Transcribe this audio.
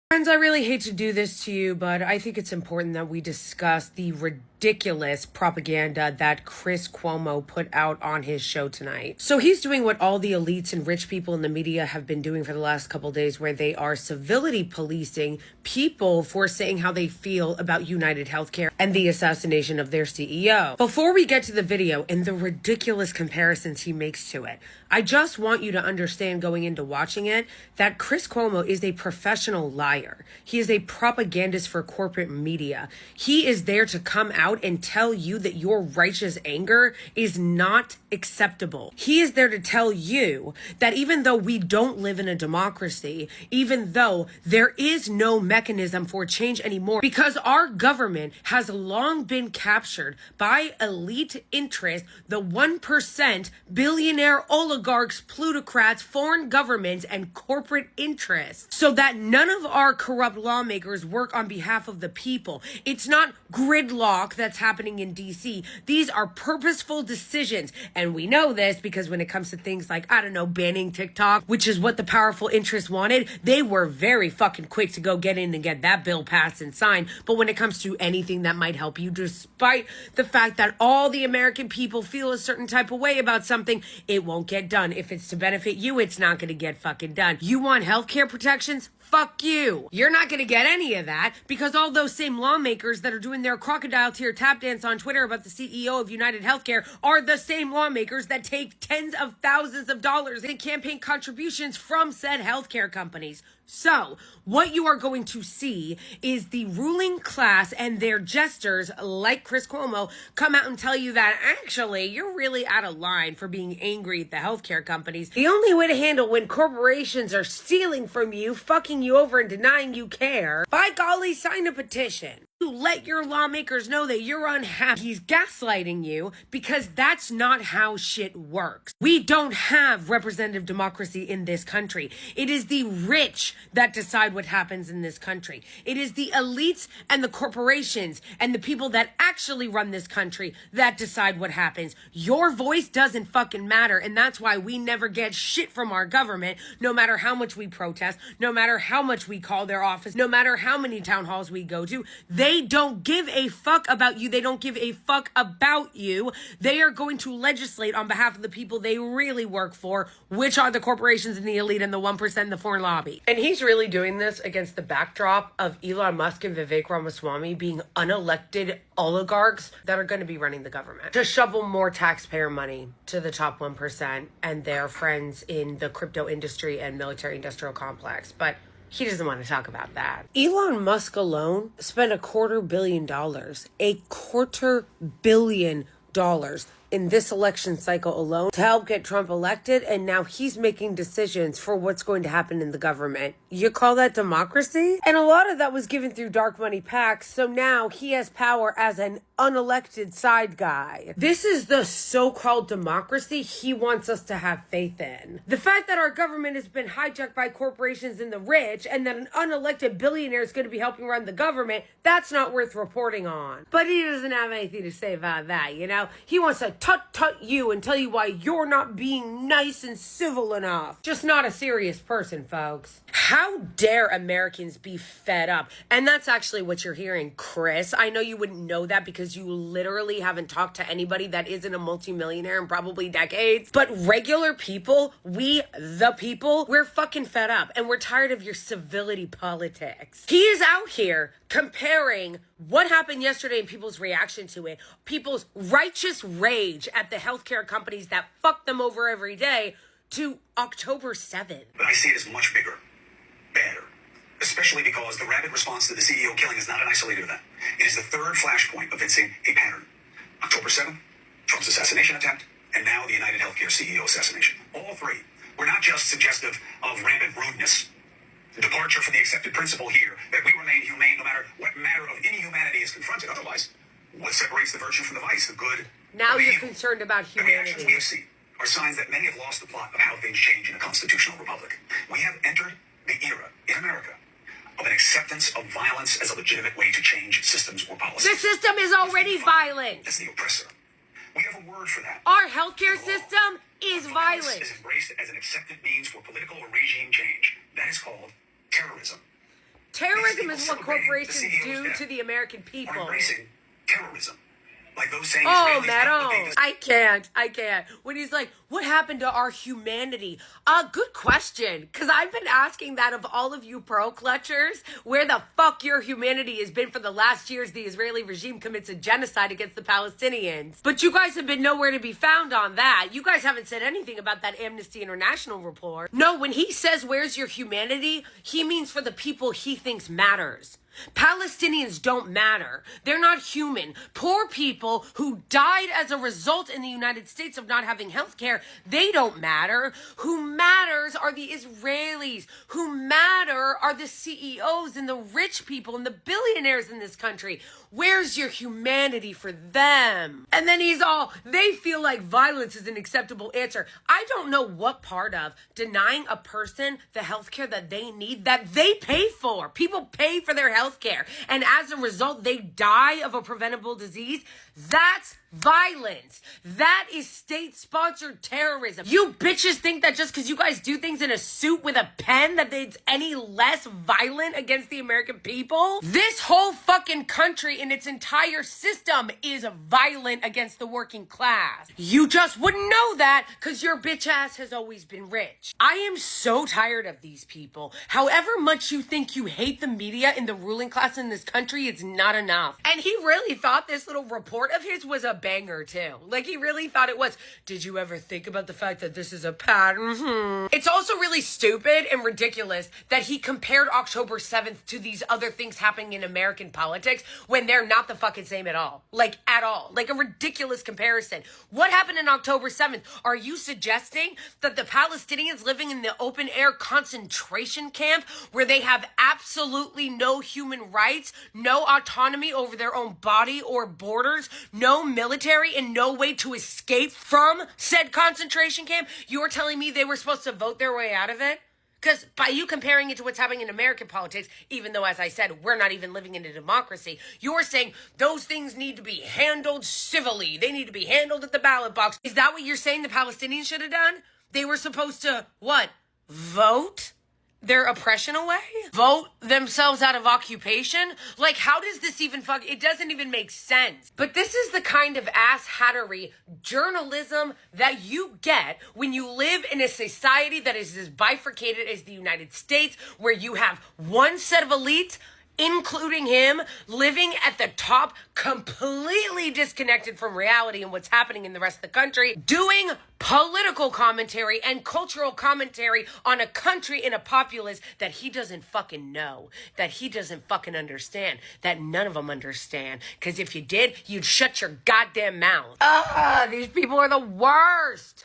Friends, I really hate to do this to you, but I think it's important that we discuss the ridiculous propaganda that Chris Cuomo put out on his show tonight. So he's doing what all the elites and rich people in the media have been doing for the last couple days, where they are civility policing people for saying how they feel about United Healthcare and the assassination of their CEO. Before we get to the video and the ridiculous comparisons he makes to it, I just want you to understand going into watching it that Chris Cuomo is a professional liar. He is a propagandist for corporate media. He is there to come out and tell you that your righteous anger is not acceptable. He is there to tell you that even though we don't live in a democracy, even though there is no mechanism for change anymore, because our government has long been captured by elite interests, the 1%, billionaire oligarchs, plutocrats, foreign governments, and corporate interests, so that none of our corrupt lawmakers work on behalf of the people. It's not gridlock that's happening in DC. These are purposeful decisions. And we know this because when it comes to things like, I don't know, banning TikTok, which is what the powerful interests wanted, they were very fucking quick to go get in and get that bill passed and signed. But when it comes to anything that might help you, despite the fact that all the American people feel a certain type of way about something, it won't get done. If it's to benefit you, it's not going to get fucking done. You want healthcare protections? Fuck you. You're not going to get any of that because all those same lawmakers that are doing their crocodile tear tap dance on Twitter about the CEO of United Healthcare are the same lawmakers that take tens of thousands of dollars in campaign contributions from said healthcare companies. So, what you are going to see is the ruling class and their jesters, like Chris Cuomo, come out and tell you that actually you're really out of line for being angry at the healthcare companies. The only way to handle when corporations are stealing from you, fucking you over, and denying you care, by golly, sign a petition. You let your lawmakers know that you're unhappy. He's gaslighting you because that's not how shit works. We don't have representative democracy in this country. It is the rich that decide what happens in this country. It is the elites and the corporations and the people that actually run this country that decide what happens. Your voice doesn't fucking matter, and that's why we never get shit from our government, no matter how much we protest, no matter how much we call their office, no matter how many town halls we go to. They don't give a fuck about you. They don't give a fuck about you. They are going to legislate on behalf of the people they really work for, which are the corporations and the elite and the 1% and the foreign lobby. And he's really doing this against the backdrop of Elon Musk and Vivek Ramaswamy being unelected oligarchs that are going to be running the government to shovel more taxpayer money to the top 1% and their friends in the crypto industry and military industrial complex. But he doesn't want to talk about that. Elon Musk alone spent $250 million, $250 million in this election cycle alone to help get Trump elected, and now he's making decisions for what's going to happen in the government. You call that democracy? And a lot of that was given through dark money PACs, so now he has power as an unelected side guy. This is the so-called democracy he wants us to have faith in. The fact that our government has been hijacked by corporations and the rich, and that an unelected billionaire is going to be helping run the government, that's not worth reporting on. But he doesn't have anything to say about that, you know? He wants to tut you and tell you why you're not being nice and civil enough. Just not a serious person, folks. How dare Americans be fed up? And that's actually what you're hearing, Chris. I know you wouldn't know that because you literally haven't talked to anybody that isn't a multimillionaire in probably decades. But regular people, we the people, we're fucking fed up and we're tired of your civility politics. He is out here comparing what happened yesterday and people's reaction to it, people's righteous rage at the healthcare companies that fuck them over every day, to October 7th. But I see it as much bigger, badder, especially because the rapid response to the CEO killing is not an isolated event. It is the third flashpoint evincing a pattern. October 7th, Trump's assassination attempt, and now the United Healthcare CEO assassination. All three were not just suggestive of rampant rudeness, departure from the accepted principle here that we remain humane no matter what matter of inhumanity is confronted. Otherwise, what separates the virtue from the vice, the good? Now you're concerned about humanity. The reactions we have seen are signs that many have lost the plot of how things change in a constitutional republic. We have entered the era in America of an acceptance of violence as a legitimate way to change systems or policies. The system is already violent. As the oppressor. We have a word for that. Our healthcare system is violent. Is embraced as an accepted means for political or regime change. That is called terrorism. Terrorism is what corporations do to the American people. Embracing terrorism. Like those saying Oh, Israelis Matt, I can't. When he's like, what happened to our humanity? Good question. Because I've been asking that of all of you pearl clutchers, where the fuck your humanity has been for the last years the Israeli regime commits a genocide against the Palestinians. But you guys have been nowhere to be found on that. You guys haven't said anything about that Amnesty International report. No, when he says, where's your humanity, he means for the people he thinks matters. Palestinians don't matter. They're not human. Poor people who died as a result in the United States of not having health care, they don't matter. Who matters are the Israelis. Who matter are the CEOs and the rich people and the billionaires in this country. Where's your humanity for them? And then he's all, they feel like violence is an acceptable answer. I don't know what part of denying a person the health care that they need, that they pay for. People pay for their health care, and as a result, they die of a preventable disease. That's violence. That is state-sponsored terrorism. You bitches think that just because you guys do things in a suit with a pen that it's any less violent against the American people? This whole fucking country in its entire system is violent against the working class. You just wouldn't know that because your bitch ass has always been rich. I am so tired of these people. However much you think you hate the media and the ruling class in this country, it's not enough. And he really thought this little report of his was a banger too. Like, he really thought it was. Did you ever think about the fact that this is a pattern? It's also really stupid and ridiculous that he compared October 7th to these other things happening in American politics when they're not the fucking same at all. Like, at all. Like, a ridiculous comparison. What happened in October 7th? Are you suggesting that the Palestinians living in the open air concentration camp where they have absolutely no human rights, no autonomy over their own body or borders, no military, and no way to escape from said concentration camp, you're telling me they were supposed to vote their way out of it? Because by you comparing it to what's happening in American politics, even though, as I said, we're not even living in a democracy, you're saying those things need to be handled civilly. They need to be handled at the ballot box. Is that what you're saying the Palestinians should have done? They were supposed to, what, vote their oppression away? Vote themselves out of occupation? Like, how does this even it doesn't even make sense. But this is the kind of ass-hattery journalism that you get when you live in a society that is as bifurcated as the United States, where you have one set of elites, including him, living at the top, completely disconnected from reality and what's happening in the rest of the country, doing political commentary and cultural commentary on a country and a populace that he doesn't fucking know, that he doesn't fucking understand, that none of them understand. Because if you did, you'd shut your goddamn mouth. These people are the worst.